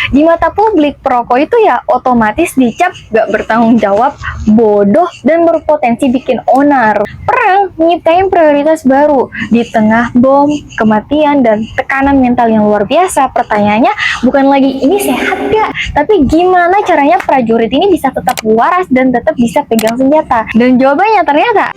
Di mata publik, perokok itu ya otomatis dicap gak bertanggung jawab, bodoh, dan berpotensi bikin onar. Perang nyiptain prioritas baru di tengah bom, kematian, dan tekanan mental yang luar biasa. Pertanyaannya bukan lagi ini sehat gak, tapi gimana caranya prajurit ini bisa tetap waras dan tetap bisa pegang senjata. Dan jawabannya ternyata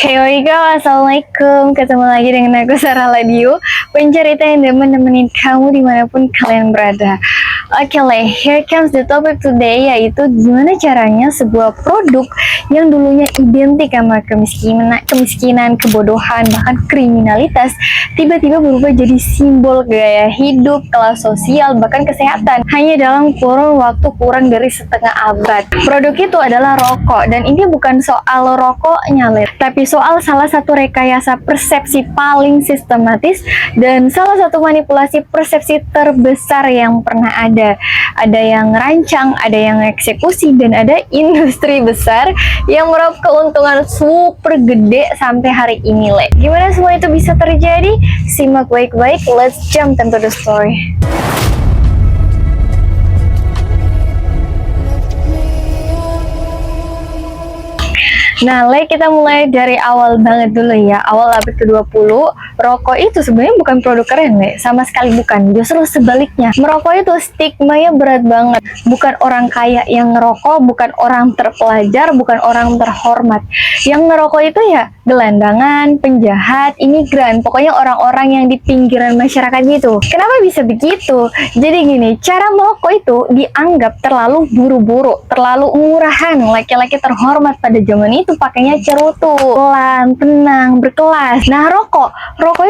Hey guys, assalamualaikum. Ketemu lagi dengan aku Sarah Ladio, pencerita yang nemenin kamu dimanapun kalian berada. Oke lah, here comes the topic today, yaitu gimana caranya sebuah produk yang dulunya identik sama kemiskinan, kebodohan, bahkan kriminalitas, tiba-tiba berubah jadi simbol gaya hidup, kelas sosial, bahkan kesehatan, hanya dalam kurun waktu kurang dari setengah abad. Produk itu adalah rokok, dan ini bukan soal rokoknya, tapi soal salah satu rekayasa persepsi paling sistematis dan salah satu manipulasi persepsi terbesar yang pernah ada. Ada yang rancang, ada yang eksekusi, dan ada industri besar yang meraup keuntungan super gede sampai hari ini, Gimana semua itu bisa terjadi? Simak baik-baik, let's jump into the story. Nah, kita mulai dari awal banget dulu ya. Awal abad ke-20, rokok itu sebenarnya bukan produk keren, sama sekali bukan. Justru sebaliknya, merokok itu stigmanya berat banget. Bukan orang kaya yang ngerokok, bukan orang terpelajar, bukan orang terhormat. Yang ngerokok itu ya gelandangan, penjahat, imigran, pokoknya orang-orang yang di pinggiran masyarakat gitu. Kenapa bisa begitu? Jadi gini, cara merokok itu dianggap terlalu buru-buru, terlalu murahan. Laki-laki terhormat pada zaman itu pakainya cerutu, pelan, tenang, berkelas. Nah, rokok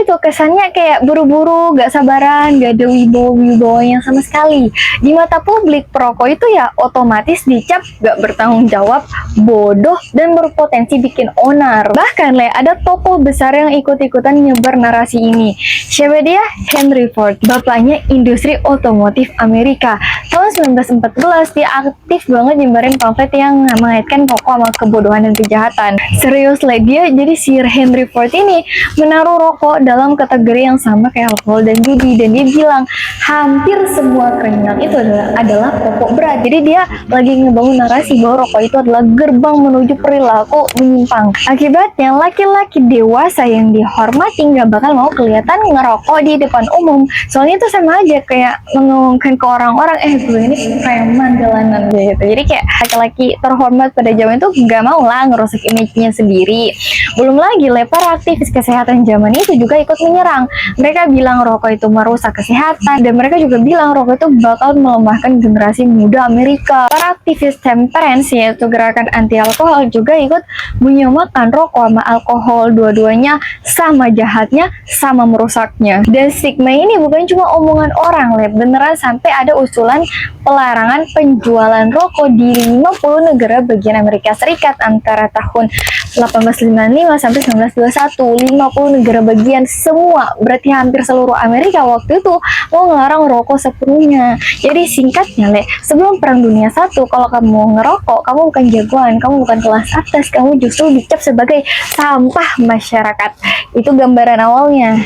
itu kesannya kayak buru-buru, gak sabaran, gak ada wibawa-wibawanya sama sekali. Di mata publik, perokok itu ya otomatis dicap gak bertanggung jawab, bodoh, dan berpotensi bikin onar. Bahkan ada tokoh besar yang ikut-ikutan nyebar narasi ini. Siapa dia? Henry Ford, bapaknya industri otomotif Amerika. Tahun 1914 dia aktif banget nyebarin pamflet yang mengaitkan rokok sama kebodohan dan kejahatan. Serius dia, jadi si Henry Ford ini menaruh rokok dalam kategori yang sama kayak alkohol dan judi, dan dia bilang hampir semua kriminal itu adalah rokok berat. Jadi dia lagi ngebangun narasi bahwa rokok itu adalah gerbang menuju perilaku menyimpang. Akibatnya laki-laki dewasa yang dihormati nggak bakal mau kelihatan ngerokok di depan umum. Soalnya itu sama aja kayak mengumumkan ke orang-orang, gue ini preman jalanan gitu. Jadi kayak laki-laki terhormat pada zaman itu nggak mau lah ngerusak image-nya sendiri. Belum lagi para aktivis kesehatan zaman itu juga ikut menyerang. Mereka bilang rokok itu merusak kesehatan, dan mereka juga bilang rokok itu bakal melemahkan generasi muda Amerika. Para aktivis temperance, yaitu gerakan anti alkohol, juga ikut menyamakan rokok sama alkohol. Dua-duanya sama jahatnya, sama merusaknya. Dan stigma ini bukan cuma omongan orang, beneran sampai ada usulan pelarangan penjualan rokok di 50 negara bagian Amerika Serikat antara tahun 1855 sampai 1921. 50 negara bagian semua, berarti hampir seluruh Amerika waktu itu mau ngelarang rokok sepenuhnya. Jadi singkatnya, sebelum Perang Dunia I, kalau kamu ngerokok, kamu bukan jagoan, kamu bukan kelas atas, kamu justru dicap sebagai sampah masyarakat. Itu gambaran awalnya.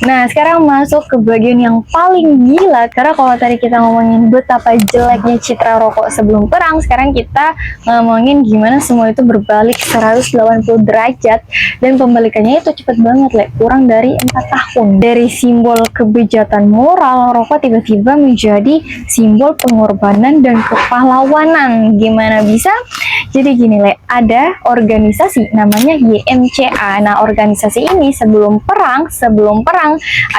Nah, sekarang masuk ke bagian yang paling gila. Karena kalau tadi kita ngomongin betapa jeleknya citra rokok sebelum perang, sekarang kita ngomongin gimana semua itu berbalik 180 derajat. Dan pembalikannya itu cepet banget, kurang dari 4 tahun. Dari simbol kebejatan moral, rokok tiba-tiba menjadi simbol pengorbanan dan kepahlawanan. Gimana bisa? Jadi gini, ada organisasi namanya YMCA. Nah, organisasi ini sebelum perang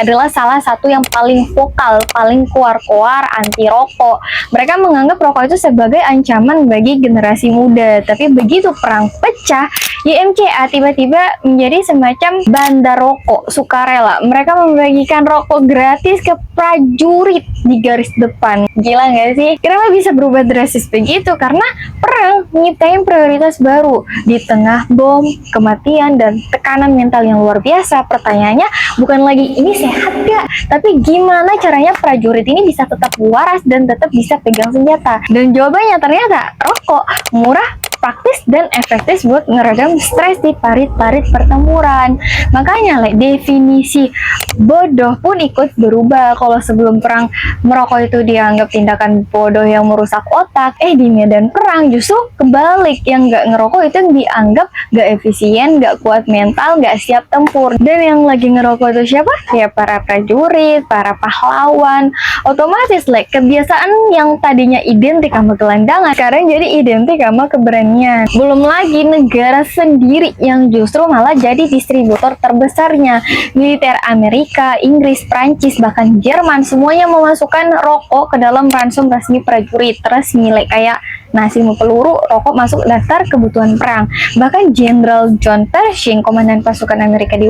adalah salah satu yang paling vokal, paling keluar-keluar anti rokok. Mereka menganggap rokok itu sebagai ancaman bagi generasi muda. Tapi begitu perang pecah, YMCA tiba-tiba menjadi semacam bandar rokok sukarela. Mereka membagikan rokok gratis ke prajurit di garis depan. Gila nggak sih? Kenapa bisa berubah drastis begitu? Karena perang nyiptain prioritas baru di tengah bom, kematian, dan tekanan mental yang luar biasa. Pertanyaannya bukan lagi ini sehat gak, tapi gimana caranya prajurit ini bisa tetap waras dan tetap bisa pegang senjata. Dan jawabannya ternyata rokok murah, praktis, dan efektif buat ngeredam stres di parit-parit pertempuran. Makanya definisi bodoh pun ikut berubah. Kalau sebelum perang merokok itu dianggap tindakan bodoh yang merusak otak, di medan perang justru kebalik, yang nggak ngerokok itu yang dianggap nggak efisien, nggak kuat mental, nggak siap tempur. Dan yang lagi ngerokok itu siapa? Ya para prajurit, para pahlawan. Otomatis kebiasaan yang tadinya identik sama gelandangan sekarang jadi identik sama keberanian. Belum lagi negara sendiri yang justru malah jadi distributor terbesarnya. Militer Amerika, Inggris, Prancis, bahkan Jerman semuanya memasukkan rokok ke dalam ransum resmi prajurit resmi, kayak nasi sama peluru, rokok masuk daftar kebutuhan perang. Bahkan Jenderal John Pershing, komandan pasukan Amerika di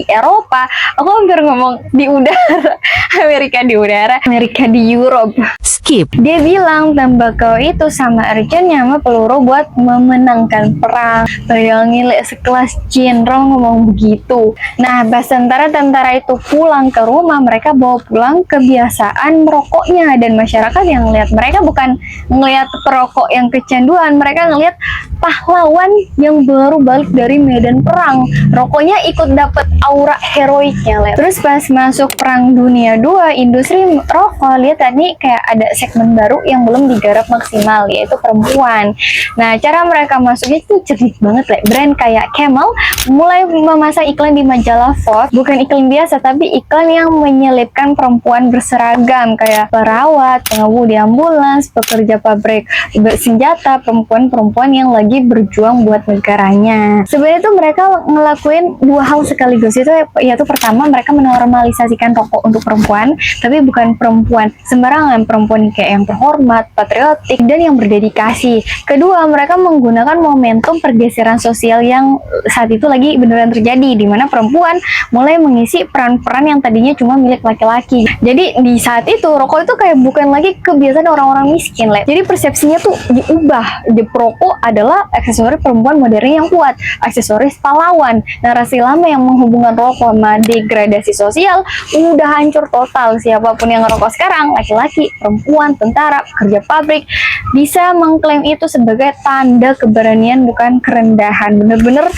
Eropa, aku hampir ngomong di udara, Amerika di udara, Amerika di Europe. Skip. Dia bilang tembakau itu sama urgentnya sama peluru buat memenangkan perang. Bayangin sekelas jenderal ngomong begitu. Nah, pas tentara-tentara itu pulang ke rumah, mereka bawa pulang kebiasaan merokoknya, dan masyarakat yang ngelihat mereka bukan ngelihat perokok yang kecanduan, mereka ngelihat pahlawan yang baru balik dari medan perang. Rokoknya ikut dapat aura heroiknya. Terus pas masuk Perang Dunia II, industri rokok lihat tadi kayak ada segmen baru yang belum digarap maksimal, yaitu perempuan. Nah, cara mereka masuknya itu cerdik banget. Brand kayak Camel mulai memasang iklan di majalah Vogue, bukan iklan biasa tapi iklan yang menyelipkan perempuan berseragam kayak perawat, pengemudi ambulans, pekerja pabrik bersenjata, perempuan-perempuan yang lagi berjuang buat negaranya. Sebenarnya tuh mereka ngelakuin dua hal sekaligus, itu yaitu pertama mereka menormalisasikan rokok untuk perempuan, tapi bukan perempuan sembarangan, perempuan kayak yang terhormat, patriotik, dan yang berdedikasi. Kedua, mereka menggunakan momentum pergeseran sosial yang saat itu lagi beneran terjadi, di mana perempuan mulai mengisi peran-peran yang tadinya cuma milik laki-laki. Jadi di saat itu rokok itu kayak bukan lagi kebiasaan orang-orang miskin. Jadi persepsinya tuh diubah. Di perokok adalah aksesoris perempuan modern yang kuat, aksesoris pahlawan. Narasi lama yang menghubungkan rokok sama degradasi sosial udah hancur total. Siapapun yang ngerokok sekarang, laki-laki, perempuan, tentara, pekerja pabrik, bisa mengklaim itu sebagai tanda keberanian, bukan kerendahan. Bener-bener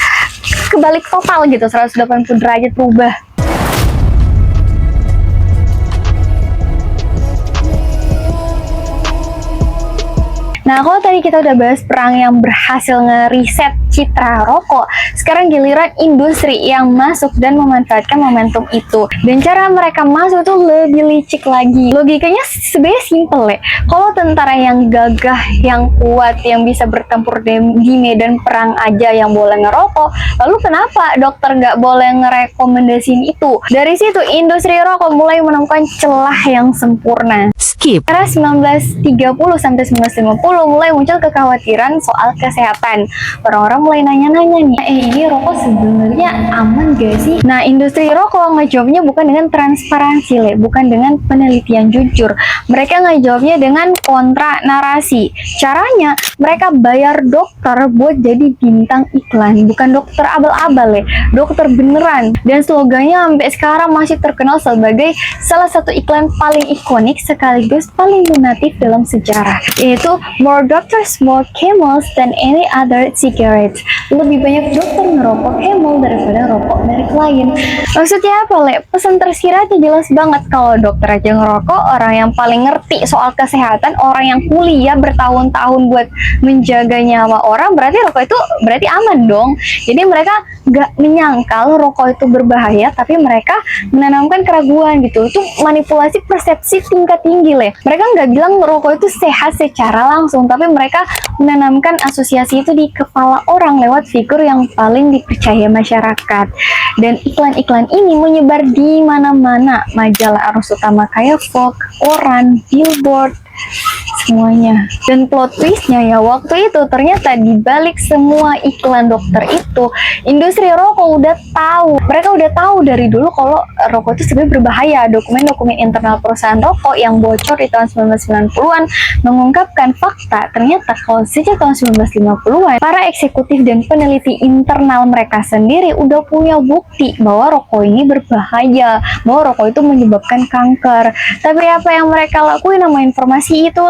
kebalik total gitu, 180 derajat berubah. Nah, kalau tadi kita udah bahas perang yang berhasil ngeriset citra rokok, sekarang giliran industri yang masuk dan memanfaatkan momentum itu. Dan cara mereka masuk tuh lebih licik lagi. Logikanya sebenarnya simple ya. Kalau tentara yang gagah, yang kuat, yang bisa bertempur di medan perang aja yang boleh ngerokok, lalu kenapa dokter nggak boleh ngerekomendasiin itu? Dari situ industri rokok mulai menemukan celah yang sempurna. Skip. Era 1930 sampai 1950 mulai muncul kekhawatiran soal kesehatan. Orang-orang mulai nanya-nanya nih, ini rokok sebenarnya aman gak sih? Nah, industri rokok ngejawabnya bukan dengan transparansi, bukan dengan penelitian jujur. Mereka ngejawabnya dengan kontra narasi. Caranya, mereka bayar dokter buat jadi bintang iklan, bukan dokter abal-abal dokter beneran. Dan slogannya sampai sekarang masih terkenal sebagai salah satu iklan paling ikonik sekaligus paling lunatif dalam sejarah, yaitu more doctors smoke Camels than any other cigarettes. Lebih banyak dokter ngerokok Camel daripada rokok merek lain. Maksudnya apa, Pesan tersiratnya jelas banget. Kalau dokter aja ngerokok, orang yang paling ngerti soal kesehatan, orang yang kuliah bertahun-tahun buat menjaga nyawa orang, berarti rokok itu berarti aman dong. Jadi mereka nggak menyangkal rokok itu berbahaya, tapi mereka menanamkan keraguan gitu. Itu manipulasi persepsi tingkat tinggi, Mereka nggak bilang rokok itu sehat secara langsung, tapi mereka menanamkan asosiasi itu di kepala orang lewat figur yang paling dipercaya masyarakat. Dan iklan-iklan ini menyebar di mana-mana, majalah arus utama kayak Vogue, koran, billboard, semuanya. Dan plot twistnya ya, waktu itu ternyata di balik semua iklan dokter itu, industri rokok udah tahu. Mereka udah tahu dari dulu kalau rokok itu sebenarnya berbahaya. Dokumen-dokumen internal perusahaan rokok yang bocor di tahun 1990-an mengungkapkan fakta ternyata kalau sejak tahun 1950-an para eksekutif dan peneliti internal mereka sendiri udah punya bukti bahwa rokok ini berbahaya, bahwa rokok itu menyebabkan kanker. Tapi apa yang mereka lakuin sama informasi itu,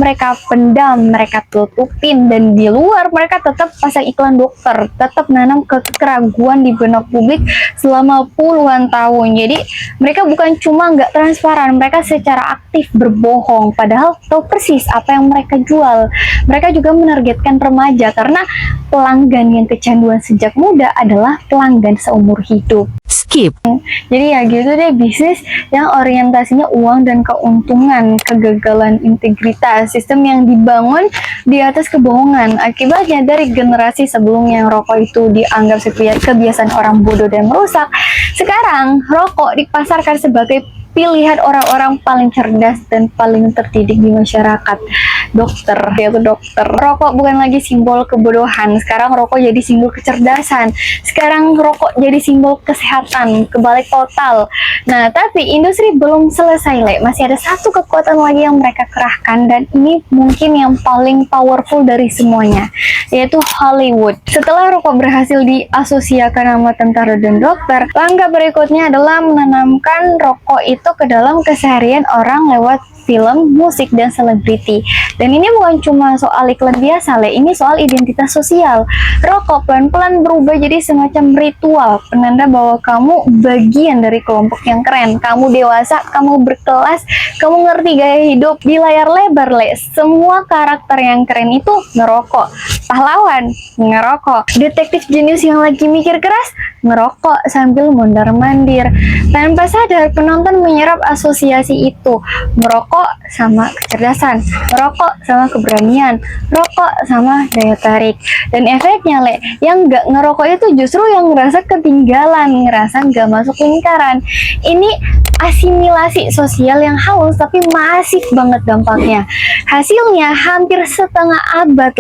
mereka pendam, mereka tutupin, dan di luar mereka tetap pasang iklan dokter, tetap nanam keraguan di benak publik selama puluhan tahun. Jadi mereka bukan cuma nggak transparan, mereka secara aktif berbohong padahal tahu persis apa yang mereka jual. Mereka juga menargetkan remaja karena pelanggan yang kecanduan sejak muda adalah pelanggan seumur hidup. Skip. Jadi ya gitu deh, bisnis yang orientasinya uang dan keuntungan, kegagalan integritas, sistem yang dibangun di atas kebohongan. Akibatnya dari generasi sebelumnya yang rokok itu dianggap sebagai kebiasaan orang bodoh dan merusak, sekarang rokok dipasarkan sebagai pilihan orang-orang paling cerdas dan paling terdidik di masyarakat. Dokter, yaitu dokter. Rokok bukan lagi simbol kebodohan, sekarang rokok jadi simbol kecerdasan. Sekarang rokok jadi simbol kesehatan, kebalik total. Nah, tapi industri belum selesai, masih ada satu kekuatan lagi yang mereka kerahkan, dan ini mungkin yang paling powerful dari semuanya, yaitu Hollywood. Setelah rokok berhasil diasosiasikan sama tentara dan dokter, langkah berikutnya adalah menanamkan rokok itu ke dalam keseharian orang lewat film, musik, dan selebriti. Dan ini bukan cuma soal iklan biasa, ini soal identitas sosial. Rokok pelan-pelan berubah jadi semacam ritual, penanda bahwa kamu bagian dari kelompok yang keren, kamu dewasa, kamu berkelas, kamu ngerti gaya hidup. Di layar lebar, semua karakter yang keren itu ngerokok. Pahlawan ngerokok, detektif jenius yang lagi mikir keras ngerokok sambil mondar-mandir. Tanpa sadar, penonton menyerap asosiasi itu. Merokok sama kecerdasan, merokok sama keberanian, rokok sama daya tarik. Dan efeknya, yang nggak ngerokok itu justru yang ngerasa ketinggalan, ngerasa nggak masuk lingkaran. Ini asimilasi sosial yang halus tapi masif banget dampaknya. Hasilnya hampir setengah abad,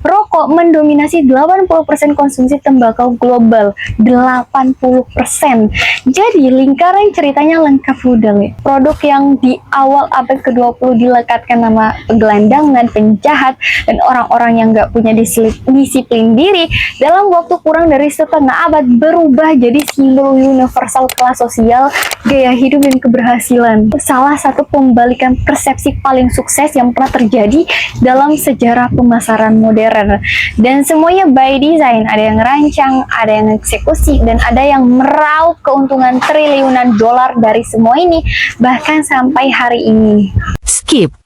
rokok mendominasi 80% konsumsi tembakau global. 80%. Jadi lingkaran ceritanya lengkap udah, Produk yang di awal abad ke-20 dilekatkan nama penggelandangan, penjahat, dan orang-orang yang nggak punya disiplin diri, dalam waktu kurang dari setengah abad berubah jadi simbol universal kelas sosial, gaya hidup, dan keberhasilan. Salah satu pembalikan persepsi paling sukses yang pernah terjadi dalam sejarah pemasaran modern. Dan semuanya by design, ada yang rancang, ada yang eksekusi, dan ada yang meraup keuntungan triliunan dolar dari semua ini, bahkan sampai hari ini. Skip.